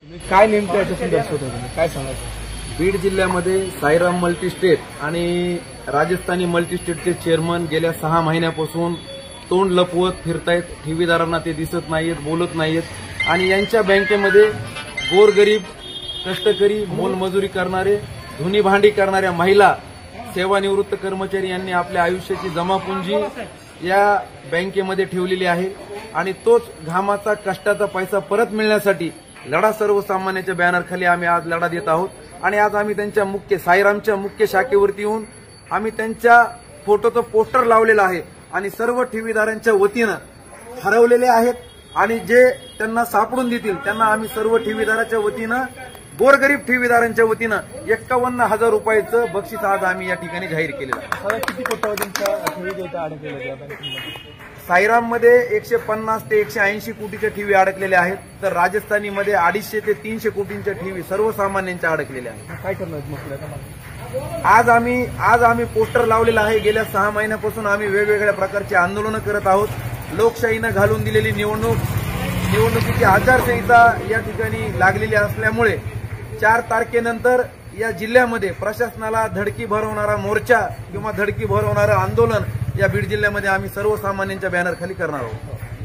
काय नेमकं याच्यातून दर्शवत होतं काय सांगायचं? बीड जिल्ह्यामध्ये साईराम मल्टीस्टेट आणि राजस्थानी मल्टीस्टेटचे चेअरमन गेल्या 6 महिन्यापासून तोंड लपवत फिरतायत. ठेवीदारांना ते दिसत नाहीत, बोलत नाहीत आणि यांच्या बँकेमध्ये गोरगरीब, कष्टकरी, मोलमजुरी करणारे, धुनी भांडी करणाऱ्या महिला, सेवानिवृत्त कर्मचारी यांनी आपल्या आयुष्याची जमापुंजी या बँकेमध्ये ठेवलेली आहे आणि तोच घामाचा, कष्टाचा पैसा परत मिळण्यासाठी लढा सर्वसामान्याच्या बॅनरखाली आम्ही आज लढा देत आहोत. आणि आज आम्ही त्यांच्या साईरामच्या मुख्य शाखेवरती येऊन आम्ही त्यांच्या फोटोचं पोस्टर लावलेलं आहे आणि सर्व ठेवीदारांच्या वतीनं हरवलेले आहेत आणि जे त्यांना सापडून देतील त्यांना आम्ही सर्व ठेवीदाराच्या वतीनं, गोरगरीब ठेवीदारांच्या वतीनं 51,000 रुपयाचं बक्षीस आज आम्ही या ठिकाणी जाहीर केलेलं आहे. किती कोट्यावधींच्या ठेवी अडकलेल्या बँकेमध्ये? साईराममध्ये 150 ते 180 कोटीच्या ठेवी अडकलेल्या आहेत, तर राजस्थानीमध्ये 250 ते 300 कोटींच्या ठेवी सर्वसामान्यांच्या अडकलेल्या आहेत. काय करणार मग? आज आम्ही पोस्टर लावलेलं आहे. गेल्या 6 महिन्यापासून आम्ही वेगवेगळ्या प्रकारचे आंदोलनं करत आहोत. लोकशाहीनं घालून दिलेली निवडणुकीची आचारसंहिता या ठिकाणी लागलेली असल्यामुळे 4 तारखेनंतर या जिल्ह्यामध्ये प्रशासनाला धडकी भरवणारा मोर्चा किंवा धडकी भरवणारं आंदोलन या बीड जिल्ह्यामध्ये आम्ही सर्वसामान्यांच्या बॅनरखाली करणार आहोत.